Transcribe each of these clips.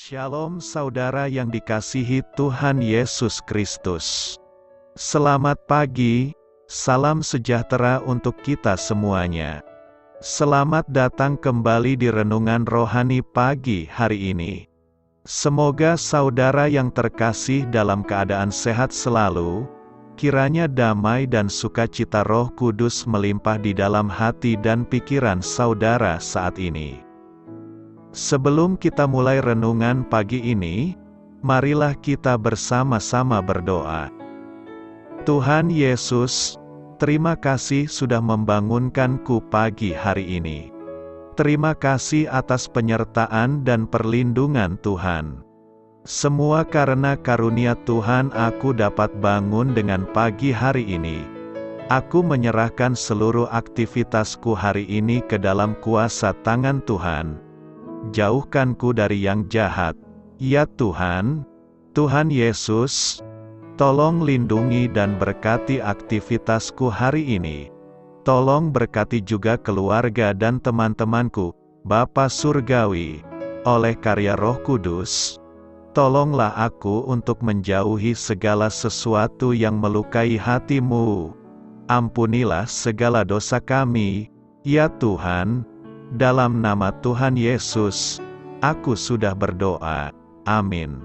Shalom saudara yang dikasihi Tuhan Yesus Kristus. Selamat pagi, salam sejahtera untuk kita semuanya. Selamat datang kembali di Renungan Rohani pagi hari ini. Semoga saudara yang terkasih dalam keadaan sehat selalu, kiranya damai dan sukacita Roh Kudus melimpah di dalam hati dan pikiran saudara saat ini. Sebelum kita mulai renungan pagi ini, marilah kita bersama-sama berdoa. Tuhan Yesus, terima kasih sudah membangunkanku pagi hari ini. Terima kasih atas penyertaan dan perlindungan Tuhan. Semua karena karunia Tuhan aku dapat bangun dengan pagi hari ini. Aku menyerahkan seluruh aktivitasku hari ini ke dalam kuasa tangan Tuhan. Jauhkanku dari yang jahat, ya Tuhan. Tuhan Yesus, tolong lindungi dan berkati aktivitasku hari ini. Tolong berkati juga keluarga dan teman-temanku, Bapa Surgawi, oleh karya Roh Kudus. Tolonglah aku untuk menjauhi segala sesuatu yang melukai hati-Mu. Ampunilah segala dosa kami, ya Tuhan. Dalam nama Tuhan Yesus, aku sudah berdoa. Amin.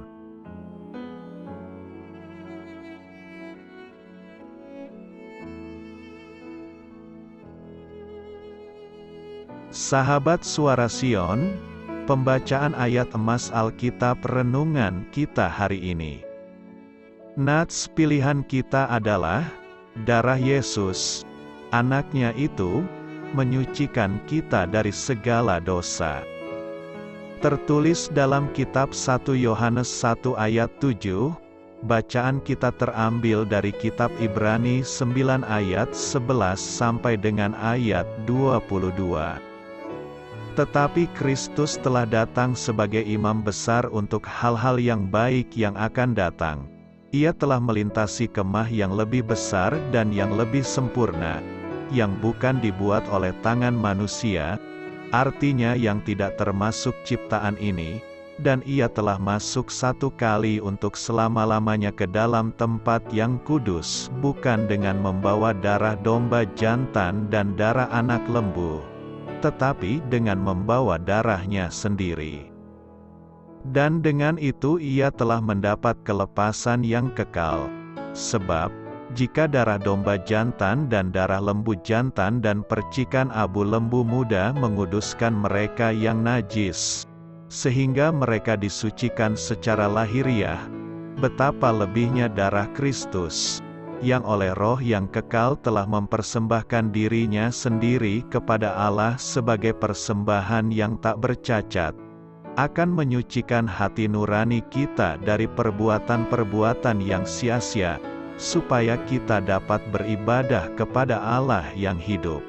Sahabat Suara Sion, pembacaan ayat emas Alkitab renungan kita hari ini. Nats pilihan kita adalah, darah Yesus, anaknya itu, menyucikan kita dari segala dosa. Tertulis dalam kitab 1 Yohanes 1 ayat 7, bacaan kita terambil dari kitab Ibrani 9 ayat 11 sampai dengan ayat 22. Tetapi Kristus telah datang sebagai imam besar untuk hal-hal yang baik yang akan datang. Ia telah melintasi kemah yang lebih besar dan yang lebih sempurna, yang bukan dibuat oleh tangan manusia, artinya yang tidak termasuk ciptaan ini, dan ia telah masuk satu kali untuk selama-lamanya ke dalam tempat yang kudus, bukan dengan membawa darah domba jantan dan darah anak lembu, tetapi dengan membawa darahnya sendiri. Dan dengan itu ia telah mendapat kelepasan yang kekal. Sebab, jika darah domba jantan dan darah lembu jantan dan percikan abu lembu muda menguduskan mereka yang najis, sehingga mereka disucikan secara lahiriah, betapa lebihnya darah Kristus, yang oleh Roh yang kekal telah mempersembahkan dirinya sendiri kepada Allah sebagai persembahan yang tak bercacat, akan menyucikan hati nurani kita dari perbuatan-perbuatan yang sia-sia, supaya kita dapat beribadah kepada Allah yang hidup.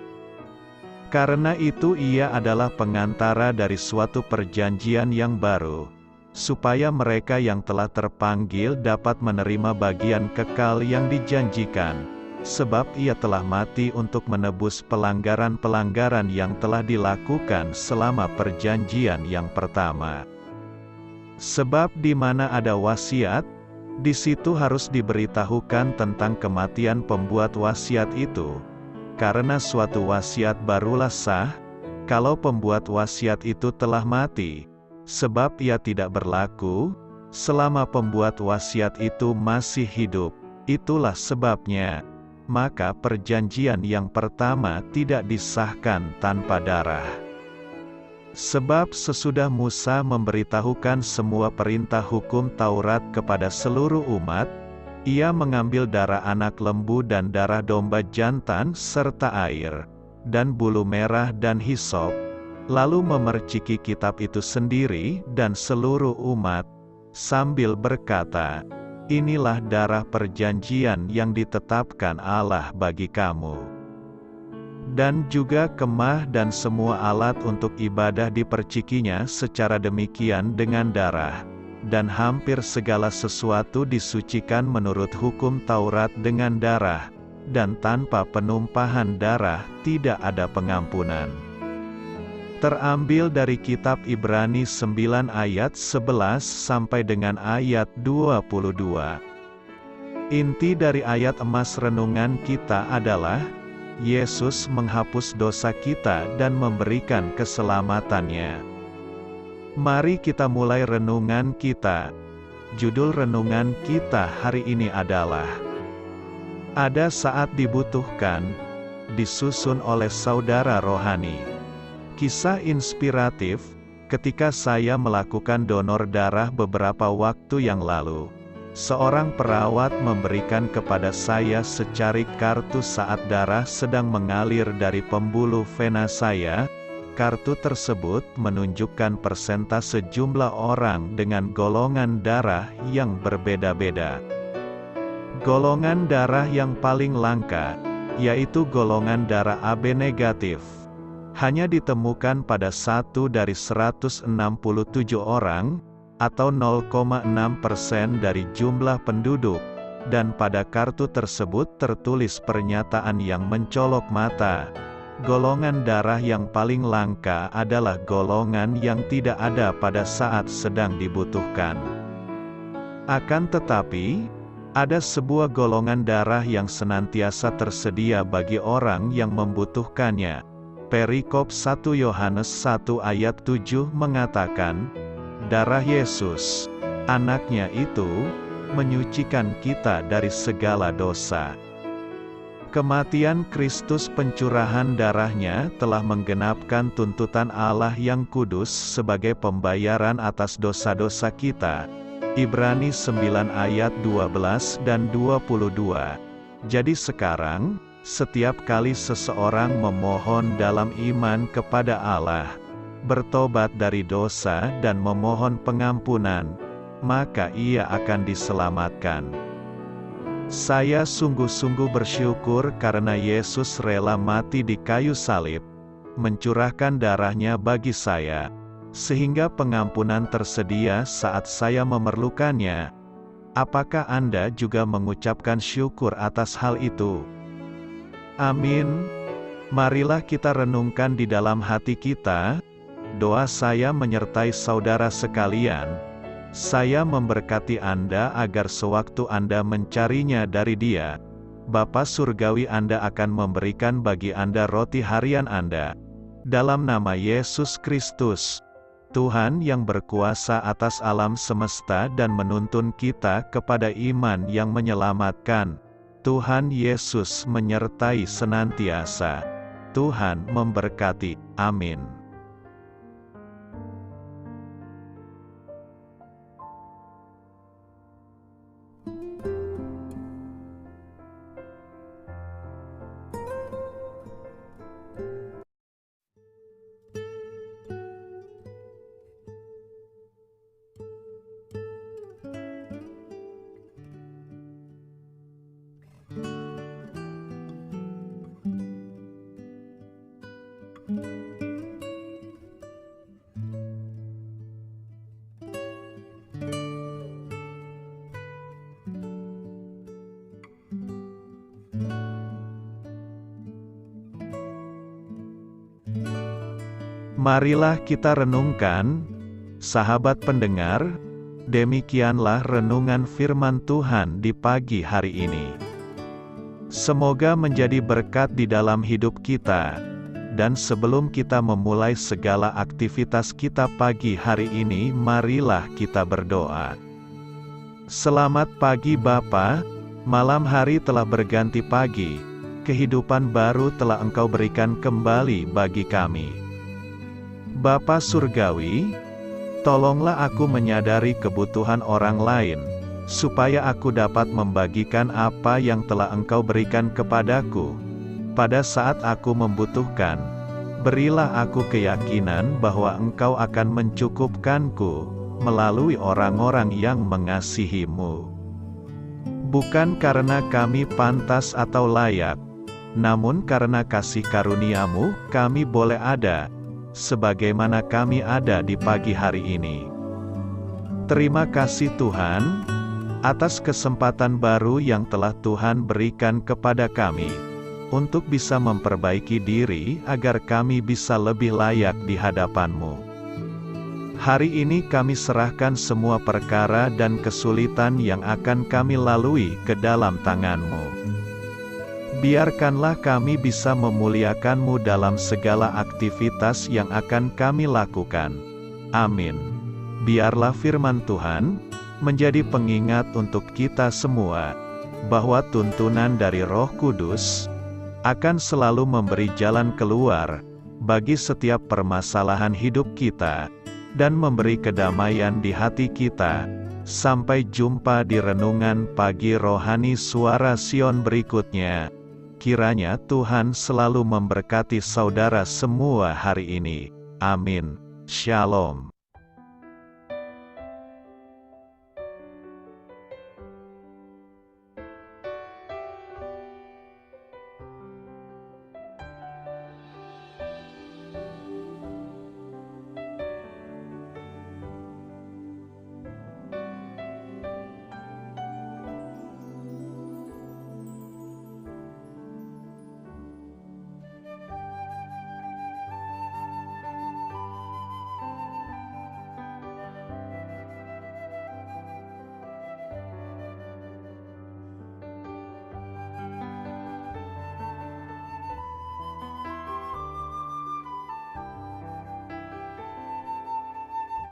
Karena itu ia adalah pengantara dari suatu perjanjian yang baru, supaya mereka yang telah terpanggil dapat menerima bagian kekal yang dijanjikan, sebab ia telah mati untuk menebus pelanggaran-pelanggaran yang telah dilakukan selama perjanjian yang pertama. Sebab di mana ada wasiat, di situ harus diberitahukan tentang kematian pembuat wasiat itu, karena suatu wasiat barulah sah, kalau pembuat wasiat itu telah mati, sebab ia tidak berlaku, selama pembuat wasiat itu masih hidup. Itulah sebabnya, maka perjanjian yang pertama tidak disahkan tanpa darah. Sebab sesudah Musa memberitahukan semua perintah hukum Taurat kepada seluruh umat, ia mengambil darah anak lembu dan darah domba jantan serta air, dan bulu merah dan hisop, lalu memerciki kitab itu sendiri dan seluruh umat, sambil berkata, "Inilah darah perjanjian yang ditetapkan Allah bagi kamu." Dan juga kemah dan semua alat untuk ibadah dipercikinya secara demikian dengan darah, dan hampir segala sesuatu disucikan menurut hukum Taurat dengan darah, dan tanpa penumpahan darah tidak ada pengampunan. Terambil dari kitab Ibrani 9 ayat 11 sampai dengan ayat 22. Inti dari ayat emas renungan kita adalah, Yesus menghapus dosa kita dan memberikan keselamatannya. Mari kita mulai renungan kita. Judul renungan kita hari ini adalah, Ada Saat Dibutuhkan, disusun oleh Saudara Rohani. Kisah inspiratif, ketika saya melakukan donor darah beberapa waktu yang lalu. Seorang perawat memberikan kepada saya secari kartu saat darah sedang mengalir dari pembuluh vena saya. Kartu tersebut menunjukkan persentase jumlah orang dengan golongan darah yang berbeda-beda. Golongan darah yang paling langka, yaitu golongan darah AB negatif, hanya ditemukan pada 1 dari 167 orang, atau 0,6% dari jumlah penduduk, dan pada kartu tersebut tertulis pernyataan yang mencolok mata. Golongan darah yang paling langka adalah golongan yang tidak ada pada saat sedang dibutuhkan. Akan tetapi, ada sebuah golongan darah yang senantiasa tersedia bagi orang yang membutuhkannya. Perikop 1 Yohanes 1 ayat 7 mengatakan, darah Yesus, anaknya itu, menyucikan kita dari segala dosa. Kematian Kristus pencurahan darahnya telah menggenapkan tuntutan Allah yang kudus sebagai pembayaran atas dosa-dosa kita. Ibrani 9 ayat 12 dan 22. Jadi sekarang, setiap kali seseorang memohon dalam iman kepada Allah, bertobat dari dosa dan memohon pengampunan, maka ia akan diselamatkan. Saya sungguh-sungguh bersyukur karena Yesus rela mati di kayu salib, mencurahkan darahnya bagi saya, sehingga pengampunan tersedia saat saya memerlukannya. Apakah Anda juga mengucapkan syukur atas hal itu? Amin. Marilah kita renungkan di dalam hati kita. Doa saya menyertai saudara sekalian. Saya memberkati Anda agar sewaktu Anda mencarinya dari Dia, Bapa Surgawi Anda akan memberikan bagi Anda roti harian Anda. Dalam nama Yesus Kristus, Tuhan yang berkuasa atas alam semesta dan menuntun kita kepada iman yang menyelamatkan. Tuhan Yesus menyertai senantiasa. Tuhan memberkati. Amin. Marilah kita renungkan, sahabat pendengar, demikianlah renungan firman Tuhan di pagi hari ini. Semoga menjadi berkat di dalam hidup kita, dan sebelum kita memulai segala aktivitas kita pagi hari ini, marilah kita berdoa. Selamat pagi Bapa, malam hari telah berganti pagi, kehidupan baru telah Engkau berikan kembali bagi kami. Bapa Surgawi, tolonglah aku menyadari kebutuhan orang lain, supaya aku dapat membagikan apa yang telah Engkau berikan kepadaku. Pada saat aku membutuhkan, berilah aku keyakinan bahwa Engkau akan mencukupkanku, melalui orang-orang yang mengasihi-Mu. Bukan karena kami pantas atau layak, namun karena kasih karunia-Mu, kami boleh ada, sebagaimana kami ada di pagi hari ini. Terima kasih Tuhan, atas kesempatan baru yang telah Tuhan berikan kepada kami. untuk bisa memperbaiki diri agar kami bisa lebih layak di hadapan-Mu. Hari ini kami serahkan semua perkara dan kesulitan yang akan kami lalui ke dalam tangan-Mu. Biarkanlah kami bisa memuliakan-Mu dalam segala aktivitas yang akan kami lakukan. Amin. Biarlah firman Tuhan menjadi pengingat untuk kita semua, bahwa tuntunan dari Roh Kudus akan selalu memberi jalan keluar bagi setiap permasalahan hidup kita, dan memberi kedamaian di hati kita. Sampai jumpa di renungan pagi rohani Suara Sion berikutnya. Kiranya Tuhan selalu memberkati saudara semua hari ini. Amin. Shalom.